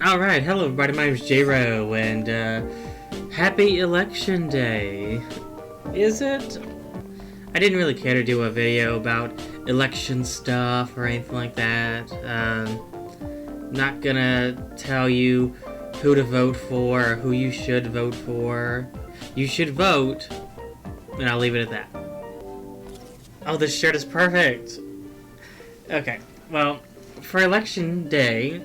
Alright, hello everybody, my name is Jreaux, and happy election day. Is it? I didn't really care to do a video about election stuff or anything like that. Not gonna tell you who to vote for or who you should vote for. You should vote, and I'll leave it at that. Oh, this shirt is perfect! Okay, well, for election day,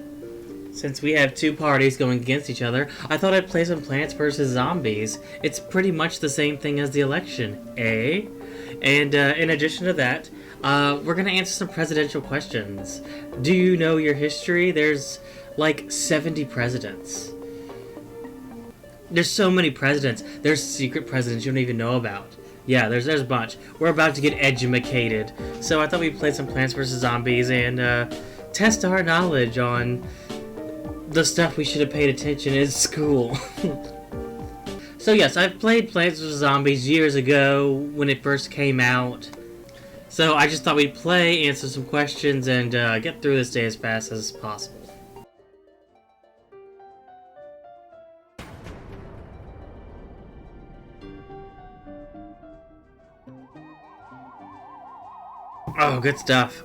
since we have two parties going against each other, I thought I'd play some Plants vs. Zombies. It's pretty much the same thing as the election, eh? And in addition to that, we're gonna answer some presidential questions. Do you know your history? There's like 70 presidents. There's so many presidents. There's secret presidents you don't even know about. Yeah, there's a bunch. We're about to get edumacated. So I thought we'd play some Plants vs. Zombies and test our knowledge on the stuff we should have paid attention in school. So yes, I've played Plants vs. Zombies years ago when it first came out. So I just thought we'd play, answer some questions, and get through this day as fast as possible. Oh, good stuff.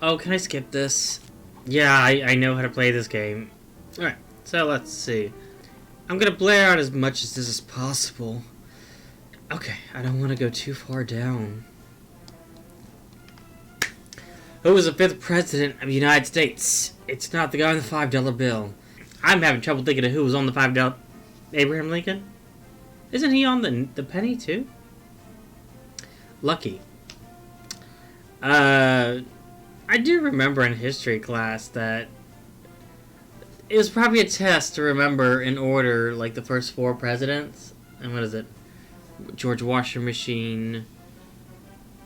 Oh, can I skip this? Yeah, I know how to play this game. Alright, so let's see. I'm gonna blare out as much as this as possible. Okay, I don't want to go too far down. Who was the 5th president of the United States? It's not the guy on the $5 bill. I'm having trouble thinking of who was on the $5. Abraham Lincoln? Isn't he on the penny too? Lucky. I do remember in history class that it was probably a test to remember in order, like, the first 4 presidents. And what is it? George Washington,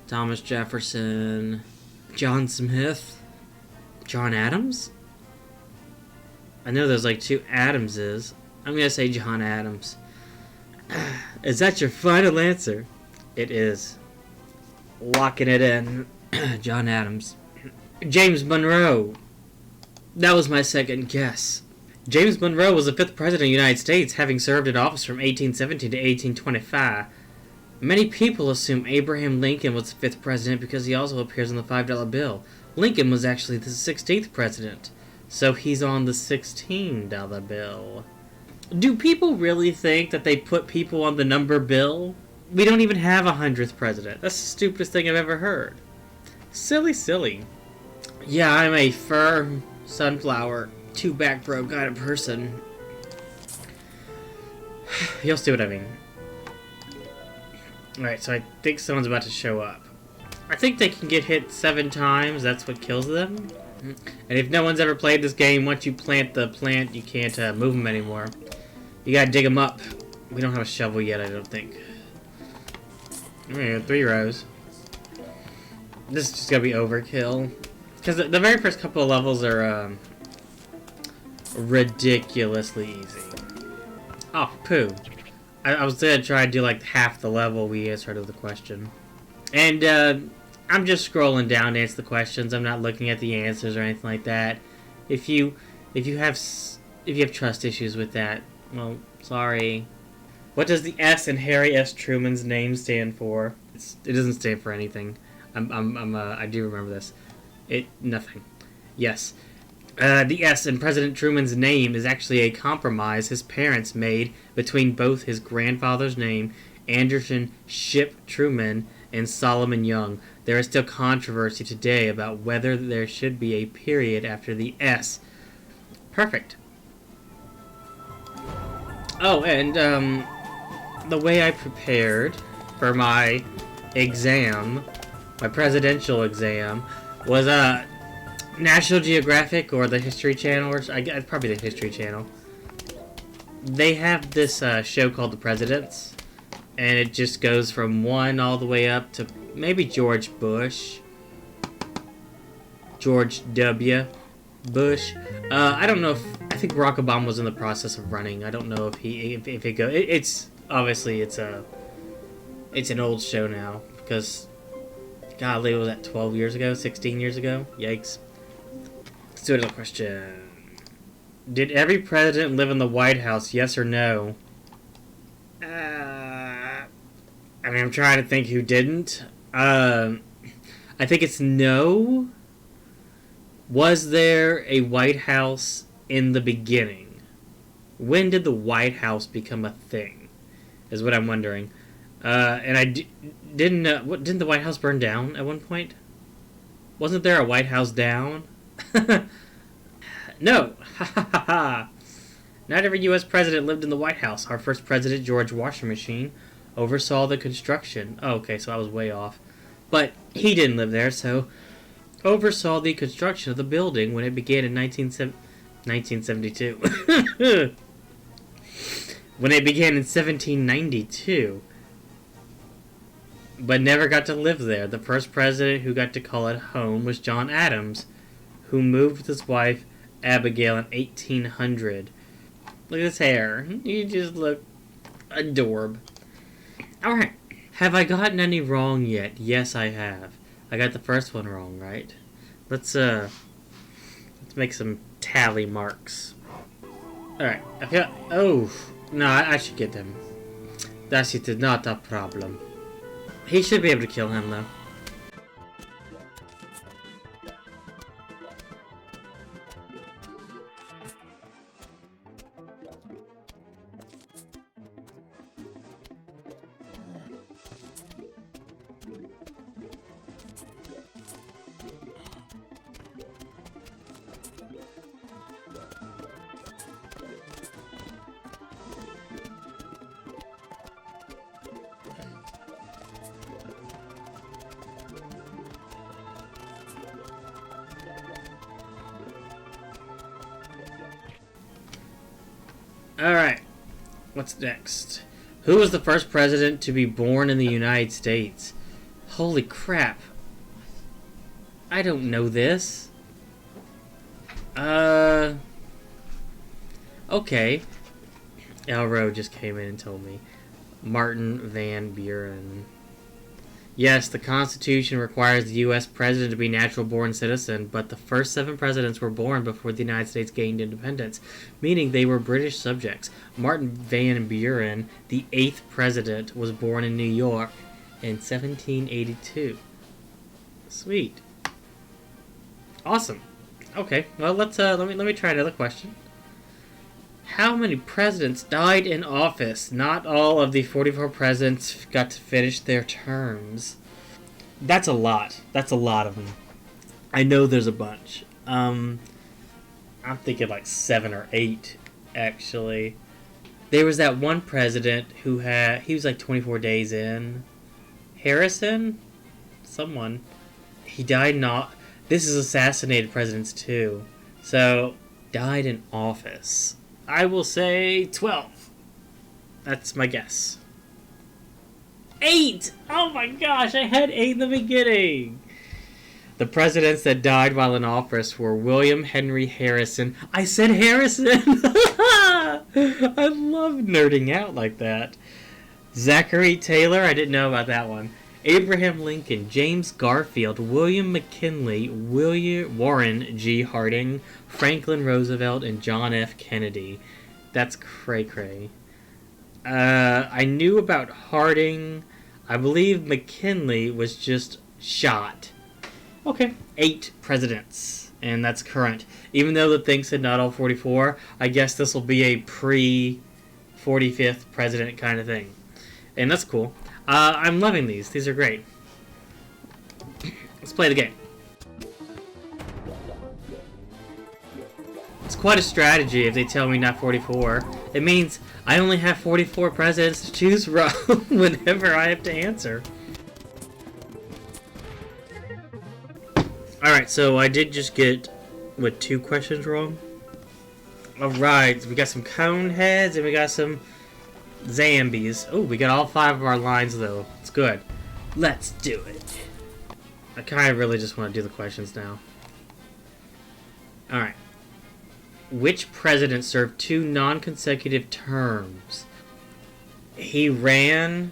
Thomas Jefferson, John Smith, John Adams? I know there's like 2 Adamses. I'm gonna say John Adams. Is that your final answer? It is. Locking it in. John Adams. James Monroe. That was my second guess. James Monroe was the 5th president of the United States, having served in office from 1817 to 1825. Many people assume Abraham Lincoln was the 5th president because he also appears on the $5 bill. Lincoln was actually the 16th president, so he's on the $16 bill. Do people really think that they put people on the number bill? We don't even have a 100th president. That's the stupidest thing I've ever heard. Silly, silly. Yeah, I'm a firm sunflower, 2-back bro kind of person. You'll see what I mean. Alright, so I think someone's about to show up. I think they can get hit 7 times, that's what kills them. And if no one's ever played this game, once you plant the plant, you can't move them anymore. You gotta dig them up. We don't have a shovel yet, I don't think. Alright, 3 rows. This is just gonna be overkill. Because the very first couple of levels are ridiculously easy. Oh, poo. I was gonna try to do like half the level we answered of the question. And I'm just scrolling down to answer the questions. I'm not looking at the answers or anything like that. If you have trust issues with that, well, sorry. What does the S in Harry S. Truman's name stand for? It doesn't stand for anything. I do remember this. Nothing. Yes. The S in President Truman's name is actually a compromise his parents made between both his grandfather's name, Anderson Ship Truman, and Solomon Young. There is still controversy today about whether there should be a period after the S. Perfect. Oh, and the way I prepared for my exam, my presidential exam, was National Geographic or the History Channel, or probably the History Channel. They have this show called The Presidents, and it just goes from 1 all the way up to maybe George Bush, George W. Bush. I don't know if I think Barack Obama was in the process of running. I don't know if it go. It's obviously it's an old show now Because, golly, was that 12 years ago? 16 years ago? Yikes. Let's do another question. Did every president live in the White House, yes or no? I mean, I'm trying to think who didn't. I think it's no. Was there a White House in the beginning? When did the White House become a thing? Is what I'm wondering. And I didn't. Didn't the White House burn down at one point? Wasn't there a White House down? No. Not every U.S. president lived in the White House. Our first president, George Washington Machine, oversaw the construction. Oh, okay, so I was way off. But he didn't live there, so oversaw the construction of the building when it began in 1972. When it began in 1792. But never got to live there. The first president who got to call it home was John Adams, who moved with his wife Abigail in 1800. Look at his hair. You just look adorable. Alright. Have I gotten any wrong yet? Yes, I have. I got the first one wrong, right? Let's make some tally marks. Alright. Oh. No, I should get them. That is not a problem. He should be able to kill him, though. Alright, what's next? Who was the first president to be born in the United States? Holy crap. I don't know this. Okay. Jreaux just came in and told me. Martin Van Buren. Yes, the Constitution requires the U.S. president to be a natural-born citizen, but the first 7 presidents were born before the United States gained independence, meaning they were British subjects. Martin Van Buren, the 8th president, was born in New York in 1782. Sweet. Awesome. Okay, well let me try another question. How many presidents died in office? Not all of the 44 presidents got to finish their terms. That's a lot. That's a lot of them. I know there's a bunch. I'm thinking like 7 or 8, actually. There was that one president who he was like 24 days in. Harrison? Someone. He died not. This is assassinated presidents too. So, died in office. I will say 12. That's my guess. 8! Oh my gosh, I had 8 in the beginning. The presidents that died while in office were William Henry Harrison. I said Harrison! I love nerding out like that. Zachary Taylor, I didn't know about that one. Abraham Lincoln, James Garfield, William McKinley, Warren G. Harding, Franklin Roosevelt, and John F. Kennedy. That's cray-cray. I knew about Harding. I believe McKinley was just shot. Okay. 8 presidents. And that's current. Even though the thing said not all 44, I guess this will be a pre-45th president kind of thing. And that's cool. I'm loving these. These are great. Let's play the game. It's quite a strategy if they tell me not 44. It means I only have 44 presidents to choose from whenever I have to answer. Alright, so I did just get, 2 questions wrong? Alright, we got some cone heads and we got some zombies. Oh, we got all 5 of our lines though. It's good. Let's do it. I kind of really just want to do the questions now. Alright. Which president served 2 non-consecutive terms? He ran,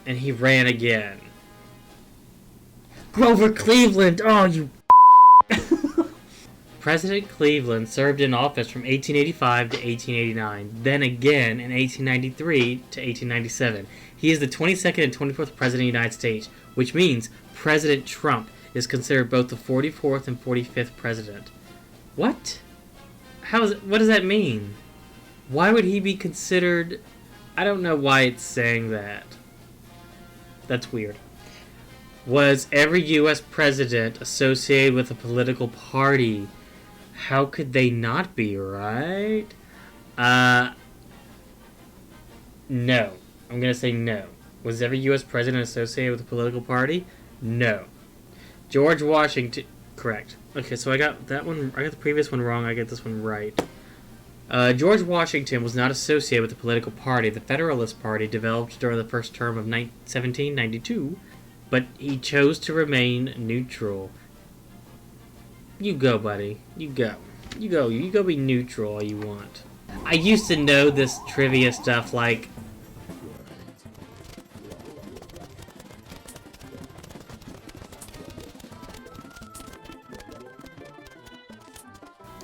and he ran again. Grover Cleveland! Oh, you... President Cleveland served in office from 1885 to 1889, then again in 1893 to 1897. He is the 22nd and 24th President of the United States, which means President Trump is considered both the 44th and 45th President. What? What does that mean? Why would he be considered... I don't know why it's saying that. That's weird. Was every U.S. president associated with a political party? How could they not be, right? No. I'm going to say no. Was every U.S. president associated with a political party? No. George Washington... Correct. Okay, so I got that one... I got the previous one wrong. I get this one right. George Washington was not associated with a political party. The Federalist Party developed during the first term of 1792, but he chose to remain neutral. You go, buddy. You go. You go. You go be neutral all you want. I used to know this trivia stuff like...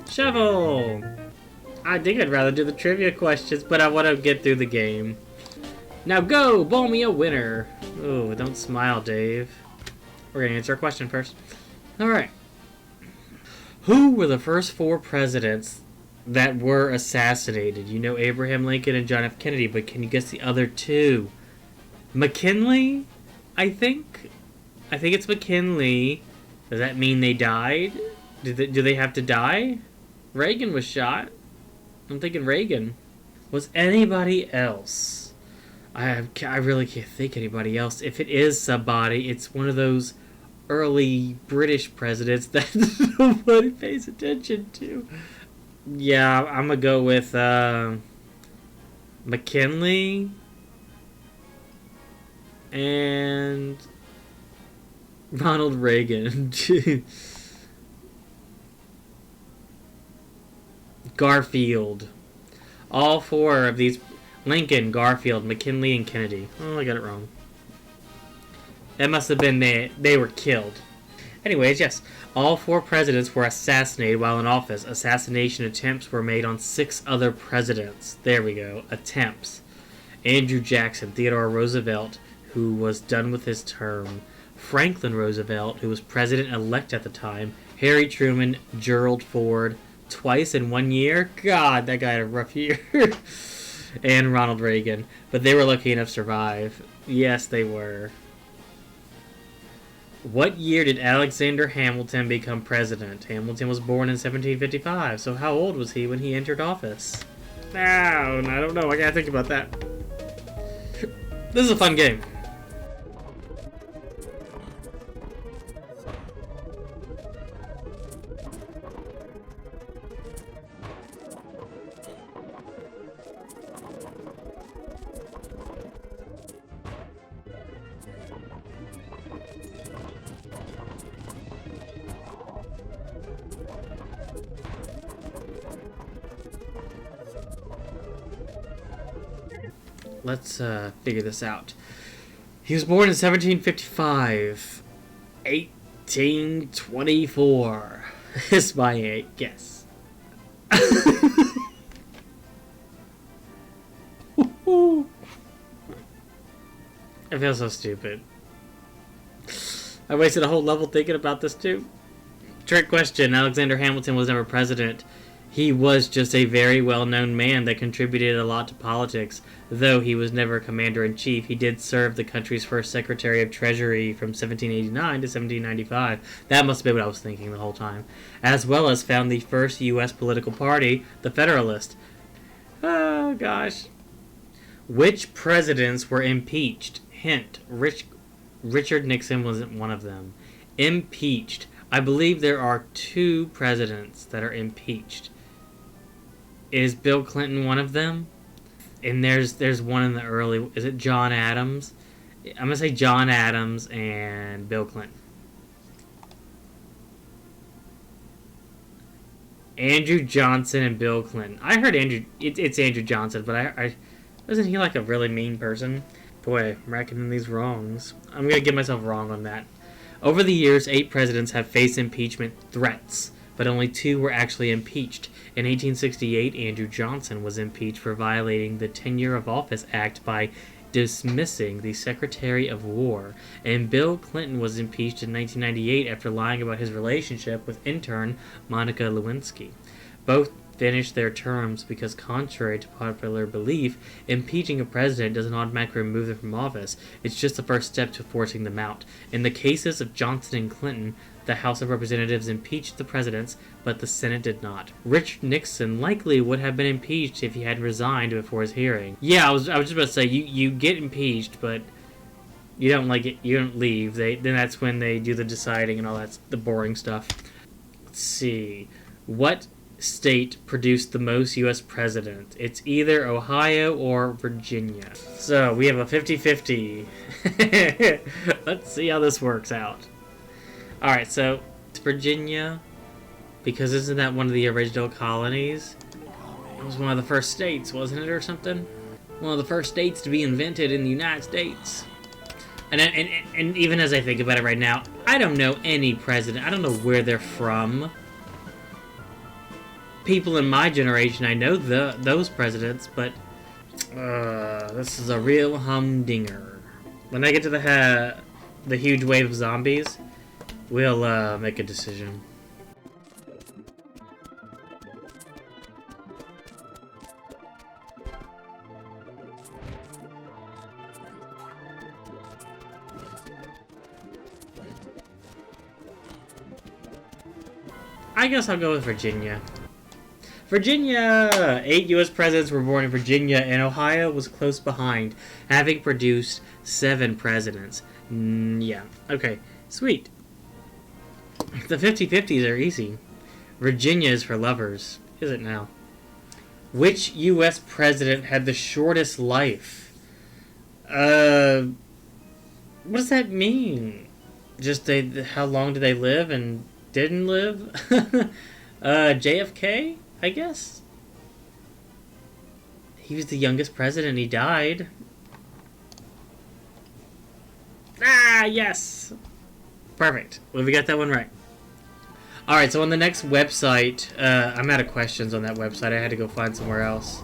Shovel! I think I'd rather do the trivia questions, but I want to get through the game. Now go! Bowl me a winner! Oh, don't smile, Dave. We're going to answer a question first. Alright. Who were the first 4 presidents that were assassinated? You know Abraham Lincoln and John F. Kennedy, but can you guess the other 2? McKinley? I think it's McKinley. Does that mean they died? Do they have to die? Reagan was shot. I'm thinking Reagan. Was anybody else? I really can't think anybody else. If it is somebody, it's one of those early British presidents that nobody pays attention to. Yeah, I'm gonna go with McKinley and Ronald Reagan. Garfield. All 4 of these... Lincoln, Garfield, McKinley, and Kennedy. Oh, I got it wrong. That must have been they were killed. Anyways, yes. All 4 presidents were assassinated while in office. Assassination attempts were made on 6 other presidents. There we go. Attempts. Andrew Jackson, Theodore Roosevelt, who was done with his term. Franklin Roosevelt, who was president-elect at the time. Harry Truman, Gerald Ford... Twice in 1 year? God, that guy had a rough year. And Ronald Reagan. But they were lucky enough to survive. Yes, they were. What year did Alexander Hamilton become president? Hamilton was born in 1755, so how old was he when he entered office? I don't know. I gotta think about that. This is a fun game. Let's figure this out. He was born in 1755. 1824 is my guess. I feel so stupid. I wasted a whole level thinking about this too. Trick question. Alexander Hamilton was never president. He was just a very well-known man that contributed a lot to politics. Though he was never commander-in-chief, he did serve the country's first Secretary of Treasury from 1789 to 1795. That must have been what I was thinking the whole time. As well as found the first U.S. political party, the Federalist. Oh, gosh. Which presidents were impeached? Hint, Richard Nixon wasn't one of them. Impeached. I believe there are 2 presidents that are impeached. Is Bill Clinton one of them? And there's one in the early... Is it John Adams? I'm going to say John Adams and Bill Clinton. Andrew Johnson and Bill Clinton. I heard it's Andrew Johnson, but I wasn't he like a really mean person? Boy, I'm reckoning these wrongs. I'm going to get myself wrong on that. Over the years, 8 presidents have faced impeachment threats, but only 2 were actually impeached. In 1868, Andrew Johnson was impeached for violating the Tenure of Office Act by dismissing the Secretary of War, and Bill Clinton was impeached in 1998 after lying about his relationship with intern Monica Lewinsky. Both finished their terms because, contrary to popular belief, impeaching a president doesn't automatically remove them from office. It's just the first step to forcing them out. In the cases of Johnson and Clinton, the House of Representatives impeached the presidents, but the Senate did not. Richard Nixon likely would have been impeached if he had resigned before his hearing. Yeah, I was just about to say, you get impeached, but you don't leave. Then that's when they do the deciding and all that's the boring stuff. Let's see. What state produced the most U.S. president? It's either Ohio or Virginia. So we have a 50-50. Let's see how this works out. Alright, so it's Virginia, because isn't that one of the original colonies? It was one of the first states, wasn't it, or something? One of the first states to be invented in the United States. And even as I think about it right now, I don't know any president. I don't know where they're from. People in my generation, I know those presidents, but this is a real humdinger. When I get to the huge wave of zombies, we'll make a decision. I guess I'll go with Virginia. Virginia! 8 U.S. presidents were born in Virginia, and Ohio was close behind, having produced 7 presidents. Yeah. Okay. Sweet. The 50-50s are easy. Virginia is for lovers. Is it now? Which U.S. president had the shortest life? What does that mean? Just how long did they live and didn't live? JFK? I guess. He was the youngest president. He died. Ah, yes. Perfect. Well, we got that one right. Alright, so on the next website, I'm out of questions on that website. I had to go find somewhere else.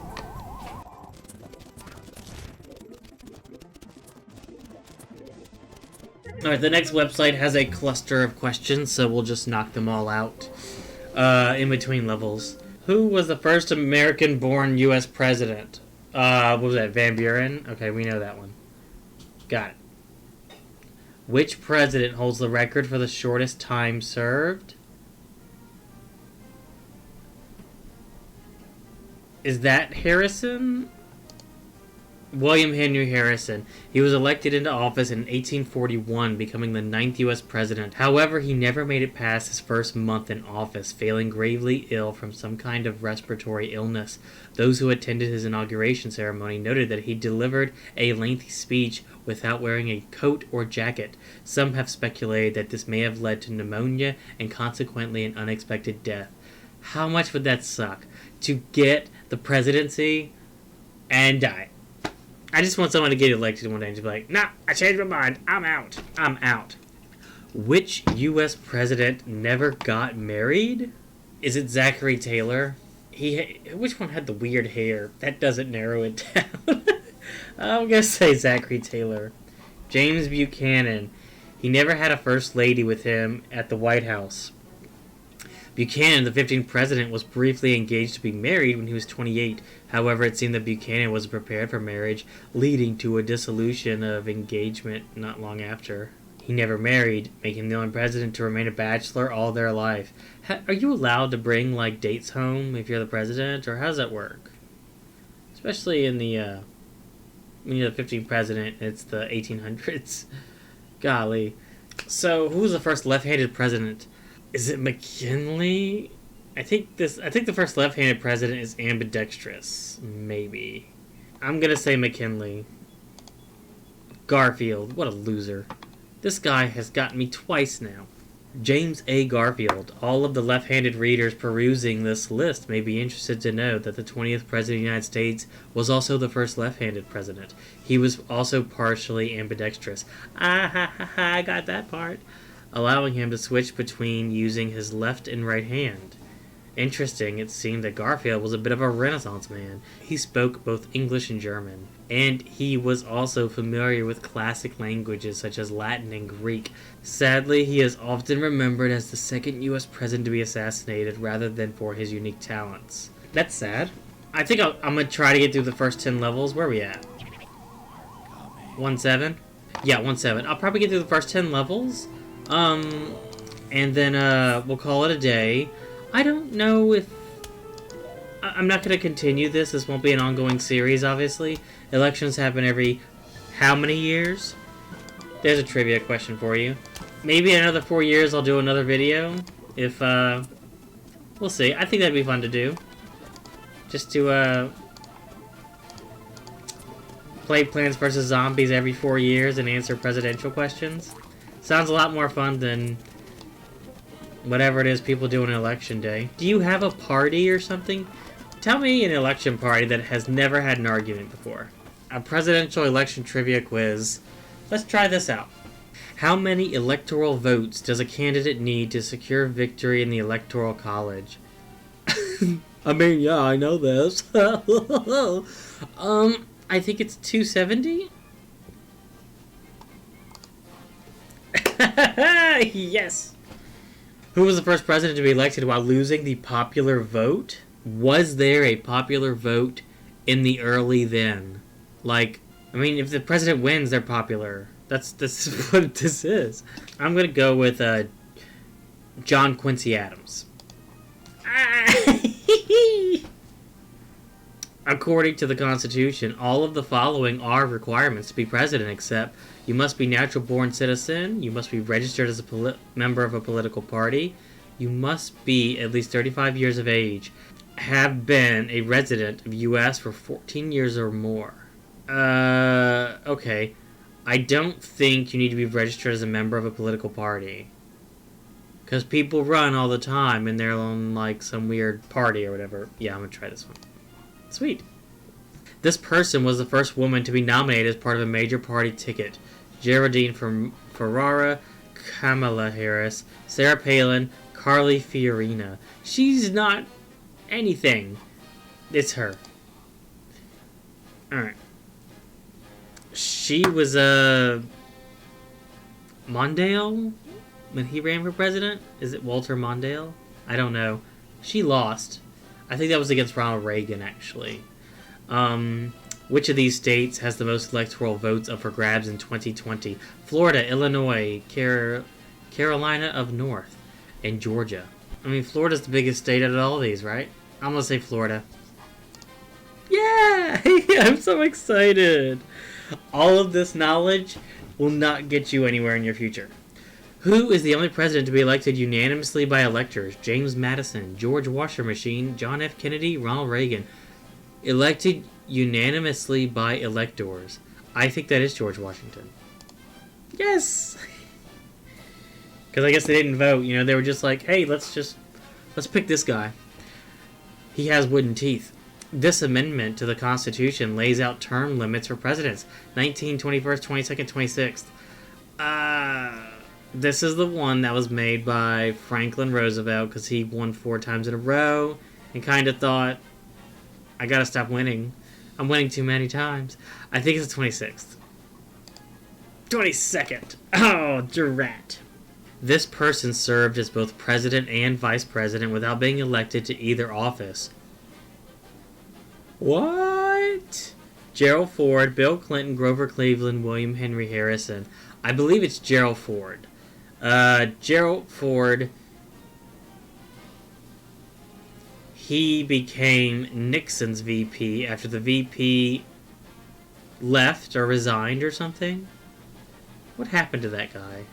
Alright, the next website has a cluster of questions, so we'll just knock them all out in between levels. Who was the first American-born U.S. president? What was that, Van Buren? Okay, we know that one. Got it. Which president holds the record for the shortest time served? Is that Harrison? William Henry Harrison. He was elected into office in 1841, becoming the 9th U.S. president. However, he never made it past his first month in office, failing gravely ill from some kind of respiratory illness. Those who attended his inauguration ceremony noted that he delivered a lengthy speech without wearing a coat or jacket. Some have speculated that this may have led to pneumonia and consequently an unexpected death. How much would that suck? To get the presidency and die. I just want someone to get elected one day and just be like, nah, I changed my mind. I'm out. I'm out. Which U.S. president never got married? Is it Zachary Taylor? Which one had the weird hair? That doesn't narrow it down. I'm going to say Zachary Taylor. James Buchanan. He never had a first lady with him at the White House. Buchanan, the 15th president, was briefly engaged to be married when he was 28. However, it seemed that Buchanan wasn't prepared for marriage, leading to a dissolution of engagement not long after. He never married, making him the only president to remain a bachelor all their life. Are you allowed to bring, like, dates home if you're the president, or how does that work? Especially in the, when you're the 15th president, it's the 1800s. Golly. So, who was the first left-handed president? Is it McKinley? I think the first left-handed president is ambidextrous. Maybe. I'm gonna say McKinley. Garfield. What a loser. This guy has gotten me twice now. James A. Garfield. All of the left-handed readers perusing this list may be interested to know that the 20th President of the United States was also the first left-handed president. He was also partially ambidextrous. Ah ha ha ha, I got that part. allowing him to switch between using his left and right hand. Interesting, it seemed that Garfield was a bit of a Renaissance man. He spoke both English and German, and he was also familiar with classic languages such as Latin and Greek. Sadly, he is often remembered as the second U.S. president to be assassinated rather than for his unique talents. That's sad. I think I'm going to try to get through the first 10 levels. Where are we at? 1-7? Yeah, 1-7. I'll probably get through the first 10 levels. And then we'll call it a day. I don't know if... I'm not going to continue this. This won't be an ongoing series, obviously. Elections happen every... how many years? There's a trivia question for you. Maybe in another 4 years I'll do another video. If, we'll see. I think that'd be fun to do. Just to, play Plants vs. Zombies every 4 years and answer presidential questions. Sounds a lot more fun than whatever it is people do on election day. Do you have a party or something? Tell me an election party that has never had an argument before. A presidential election trivia quiz. Let's try this out. How many electoral votes does a candidate need to secure victory in the Electoral College? I mean, yeah, I know this. I think it's 270? Yes! Who was the first president to be elected while losing the popular vote? Was there a popular vote in the early then? Like, I mean, if the president wins, they're popular. That's what this is. I'm gonna go with John Quincy Adams. According to the Constitution, all of the following are requirements to be president, except you must be natural-born citizen, you must be registered as a member of a political party, you must be at least 35 years of age, have been a resident of U.S. for 14 years or more. Okay. I don't think you need to be registered as a member of a political party. Because people run all the time and they're on, like, some weird party or whatever. Yeah, I'm gonna try this one. Sweet. This person was the first woman to be nominated as part of a major party ticket. Geraldine Ferrara, Kamala Harris, Sarah Palin, Carly Fiorina. She's not anything. It's her. Alright. She was Mondale when he ran for president? Is it Walter Mondale? I don't know. She lost. I think that was against Ronald Reagan, actually. Which of these states has the most electoral votes up for grabs in 2020? Florida, Illinois, Carolina of North, and Georgia. I mean, Florida's the biggest state out of all these, right? I'm gonna say Florida. Yeah! I'm so excited! All of this knowledge will not get you anywhere in your future. Who is the only president to be elected unanimously by electors? James Madison, George Washington, John F. Kennedy, Ronald Reagan. Elected unanimously by electors. I think that is George Washington. Yes! Because I guess they didn't vote, you know, they were just like, hey, let's pick this guy. He has wooden teeth. This amendment to the Constitution lays out term limits for presidents. 19, 21st, 22nd, 26th. This is the one that was made by Franklin Roosevelt because he won 4 times in a row and kind of thought, I gotta stop winning. I'm winning too many times. I think it's the 26th. 22nd. Oh, drat. This person served as both president and vice president without being elected to either office. What? Gerald Ford, Bill Clinton, Grover Cleveland, William Henry Harrison. I believe it's Gerald Ford. Gerald Ford, he became Nixon's VP after the VP left or resigned or something. What happened to that guy?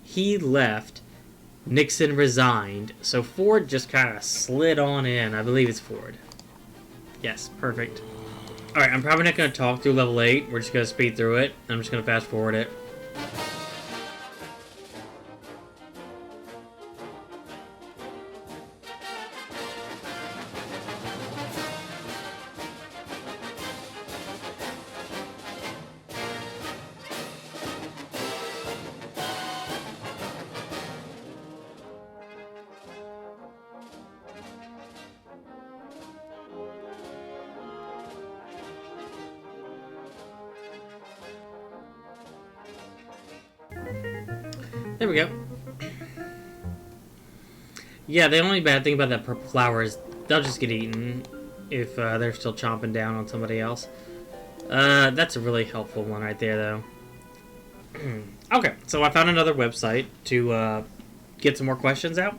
He left. Nixon resigned, so Ford just kind of slid on in. I believe it's Ford. Yes, perfect. Alright, I'm probably not going to talk through level 8. We're just going to speed through it. I'm just going to fast forward it. There we go. Yeah, the only bad thing about that purple flower is they'll just get eaten if they're still chomping down on somebody else. That's a really helpful one right there, though. Okay, so I found another website to get some more questions out.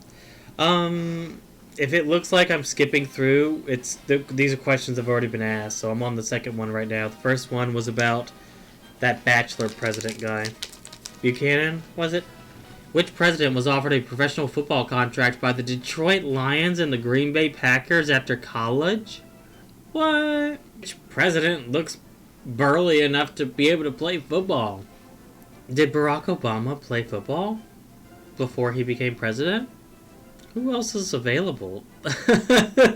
If it looks like I'm skipping through, these are questions that have already been asked, so I'm on the second one right now. The first one was about that bachelor president guy. Buchanan, was it? Which president was offered a professional football contract by the Detroit Lions and the Green Bay Packers after college? What? Which president looks burly enough to be able to play football? Did Barack Obama play football before he became president? Who else is available?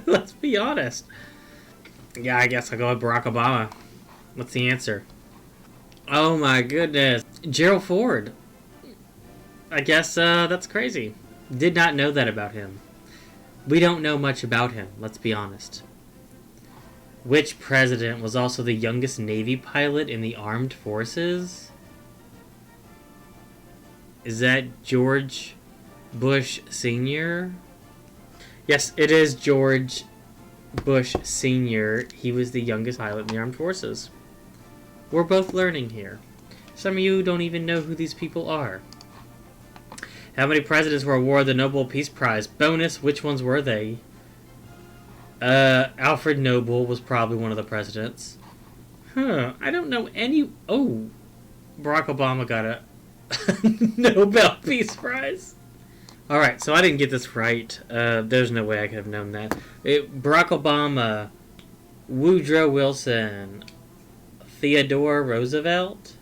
Let's be honest. Yeah, I guess I'll go with Barack Obama. What's the answer? Oh my goodness. Gerald Ford. I guess that's crazy. Did not know that about him. We don't know much about him, let's be honest. Which president was also the youngest Navy pilot in the armed forces? Is that George Bush Sr.? Yes, it is George Bush Sr. He was the youngest pilot in the armed forces. We're both learning here. Some of you don't even know who these people are. How many presidents were awarded the Nobel Peace Prize? Bonus, which ones were they? Alfred Nobel was probably one of the presidents. I don't know any... Oh, Barack Obama got a Nobel Peace Prize. Alright, so I didn't get this right. There's no way I could have known that. Barack Obama, Woodrow Wilson, Theodore Roosevelt,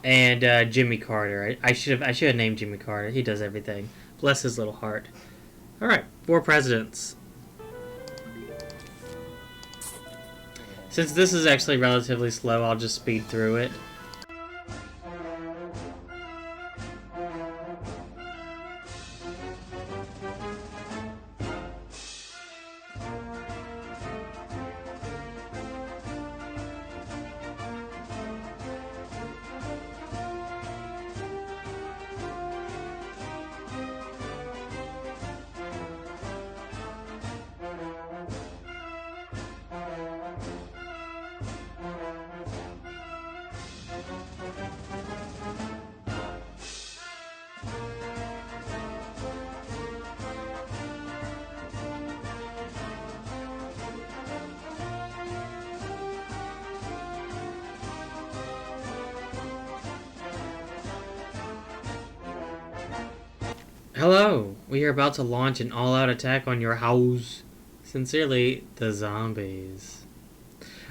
and Jimmy Carter. I should have named Jimmy Carter. He does everything. Bless his little heart. Alright, 4 presidents. Since this is actually relatively slow, I'll just speed through it. Hello, we are about to launch an all-out attack on your house. Sincerely, the zombies.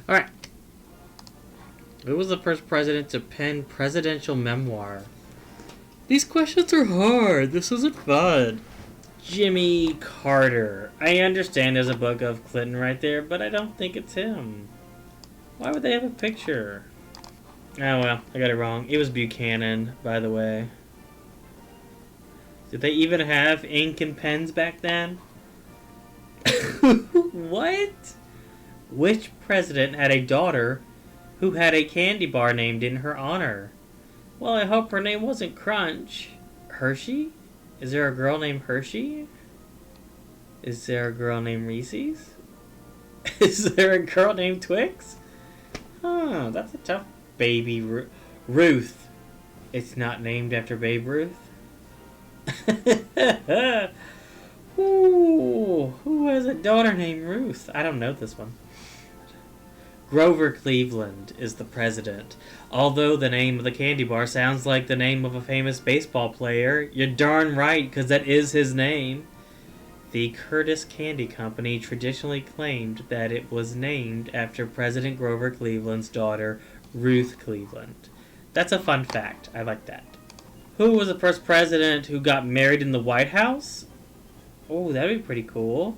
Alright. Who was the first president to pen presidential memoir? These questions are hard. This isn't fun. Jimmy Carter. I understand there's a book of Clinton right there, but I don't think it's him. Why would they have a picture? Oh well, I got it wrong. It was Buchanan, by the way. Did they even have ink and pens back then? What? Which president had a daughter who had a candy bar named in her honor? Well, I hope her name wasn't Crunch. Hershey? Is there a girl named Hershey? Is there a girl named Reese's? Is there a girl named Twix? Huh, that's a tough baby. Ruth. It's not named after Babe Ruth? Ooh, who has a daughter named Ruth? I don't know this one. Grover Cleveland is the president. Although the name of the candy bar sounds like the name of a famous baseball player, you're darn right, because that is his name. The Curtis Candy Company traditionally claimed that it was named after President Grover Cleveland's daughter, Ruth Cleveland. That's a fun fact. I like that. Who was the first president who got married in the White House? Oh, that'd be pretty cool.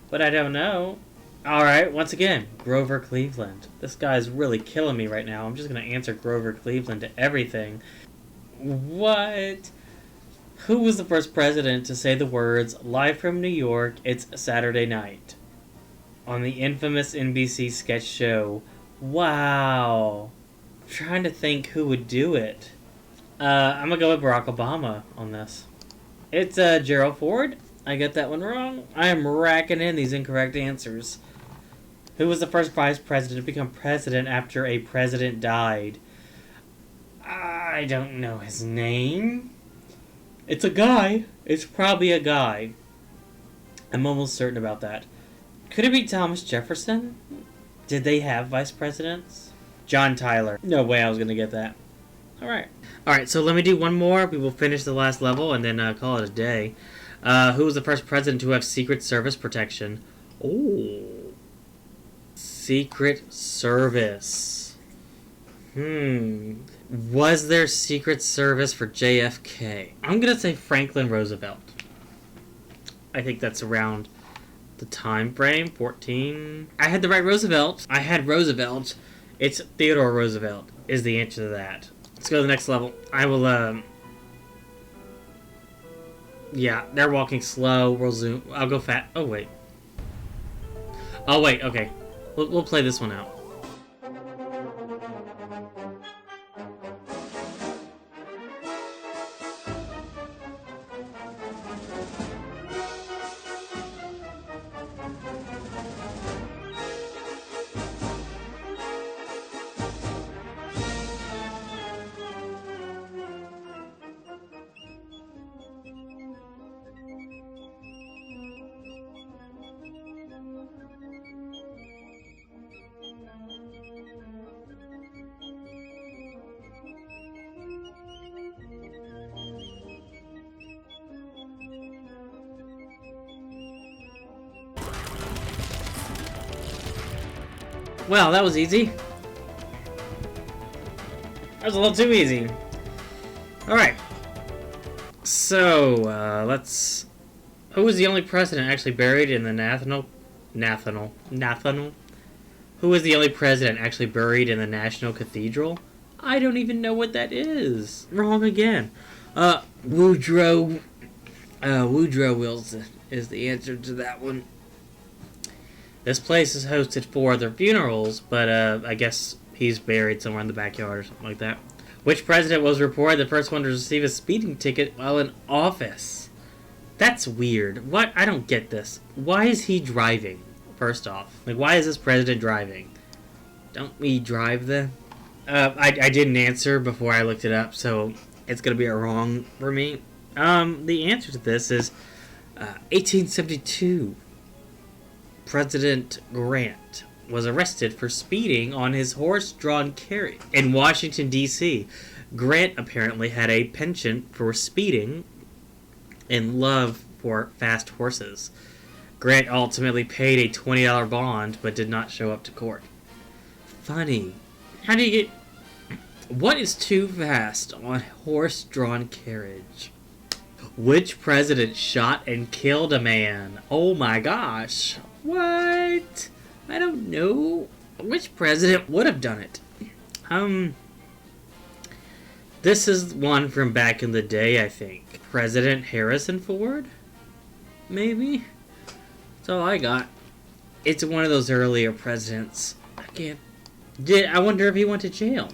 But I don't know. Alright, once again, Grover Cleveland. This guy's really killing me right now. I'm just going to answer Grover Cleveland to everything. What? Who was the first president to say the words, "Live from New York, it's Saturday night," on the infamous NBC sketch show? Wow. I'm trying to think who would do it. I'm gonna go with Barack Obama on this. It's Gerald Ford. I got that one wrong. I am racking in these incorrect answers. Who was the first vice president to become president after a president died? I don't know his name. It's a guy. It's probably a guy. I'm almost certain about that. Could it be Thomas Jefferson? Did they have vice presidents? John Tyler. No way I was going to get that. Alright, so let me do one more. We will finish the last level and then call it a day. Who was the first president to have Secret Service protection? Oh. Secret Service. Was there Secret Service for JFK? I'm going to say Franklin Roosevelt. I think that's around the time frame, 14. I had the right Roosevelt. I had Roosevelt. It's Theodore Roosevelt is the answer to that. Let's go to the next level. I will, yeah, they're walking slow. We'll zoom. I'll go fat. Oh, wait. Okay. We'll play this one out. Well, that was easy. That was a little too easy. Alright. So, let's... Who was the only president actually buried in the National... Who was the only president actually buried in the National Cathedral? I don't even know what that is. Wrong again. Woodrow Wilson is the answer to that one. This place is hosted for other funerals, but I guess he's buried somewhere in the backyard or something like that. Which president was reported the first one to receive a speeding ticket while in office? That's weird. What? I don't get this. Why is he driving, first off? Like, why is this president driving? Don't we drive then? I didn't answer before I looked it up, so it's going to be a wrong for me. The answer to this is 1872. President Grant was arrested for speeding on his horse-drawn carriage in Washington, D.C. Grant apparently had a penchant for speeding and love for fast horses. Grant ultimately paid a $20 bond but did not show up to court. Funny. How do you get... What is too fast on horse-drawn carriage? Which president shot and killed a man? Oh my gosh. What? I don't know. Which president would have done it? This is one from back in the day, I think. President Harrison Ford? Maybe? That's all I got. It's one of those earlier presidents. I wonder if he went to jail.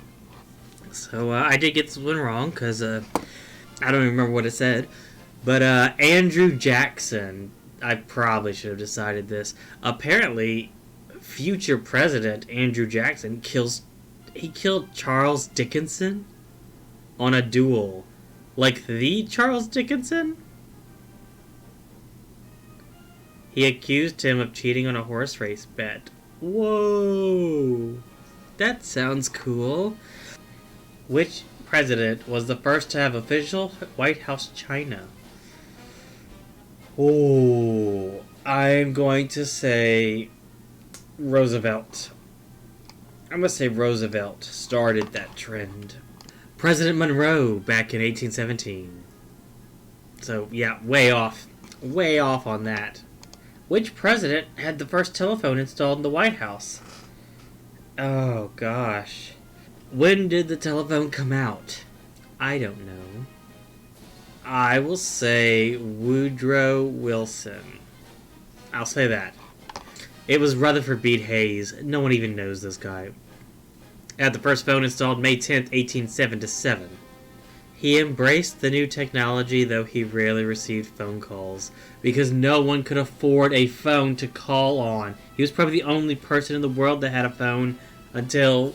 So, I did get this one wrong, because, I don't even remember what it said. But, Andrew Jackson... I probably should have decided this. Apparently, future president Andrew Jackson killed Charles Dickinson on a duel. Like the Charles Dickinson? He accused him of cheating on a horse race bet. Whoa! That sounds cool. Which president was the first to have official White House china? Oh, I'm going to say Roosevelt. I'm going to say Roosevelt started that trend. President Monroe back in 1817. So, yeah, way off. Way off on that. Which president had the first telephone installed in the White House? Oh, gosh. When did the telephone come out? I don't know. I will say Woodrow Wilson. I'll say that. It was Rutherford B. Hayes. No one even knows this guy. Had the first phone installed May 10th, 1877. He embraced the new technology, though he rarely received phone calls, because no one could afford a phone to call on. He was probably the only person in the world that had a phone until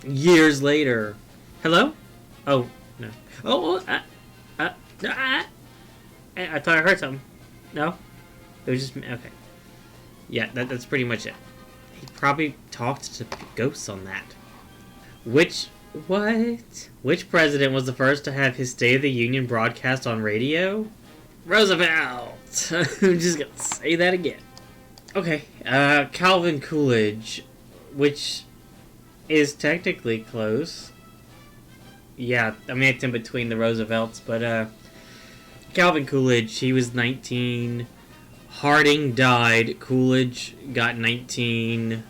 years later. Hello? Oh, no. I thought I heard something. No? It was just... Okay. Yeah, that's pretty much it. He probably talked to ghosts on that. Which president was the first to have his State of the Union broadcast on radio? Roosevelt! I'm just gonna say that again. Okay, Calvin Coolidge, which is technically close. Yeah, I mean, it's in between the Roosevelts, but, Calvin Coolidge, he was 19. Harding died. Coolidge got 19,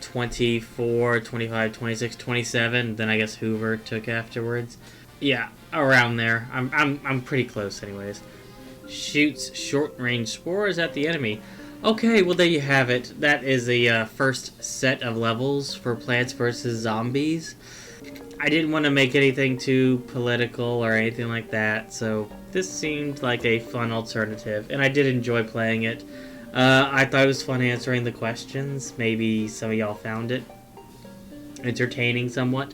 24, 25, 26, 27. Then I guess Hoover took afterwards. Yeah, around there. I'm pretty close anyways. Shoots short-range spores at the enemy. Okay, well there you have it. That is the first set of levels for Plants vs. Zombies. I didn't want to make anything too political or anything like that, so this seemed like a fun alternative, and I did enjoy playing it. I thought it was fun answering the questions. Maybe some of y'all found it entertaining somewhat.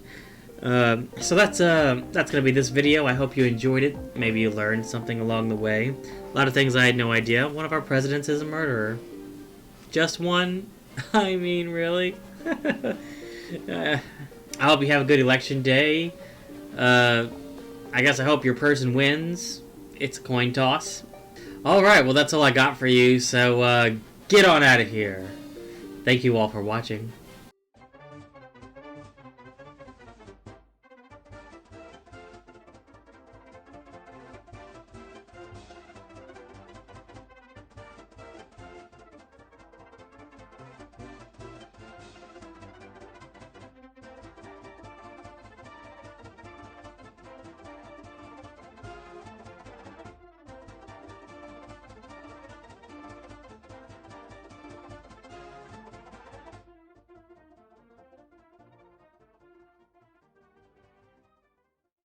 So that's gonna be this video. I hope you enjoyed it. Maybe you learned something along the way. A lot of things I had no idea. One of our presidents is a murderer. Just one? I mean, really? I hope you have a good election day. I guess I hope your person wins. It's a coin toss. Alright, well that's all I got for you, so get on out of here. Thank you all for watching.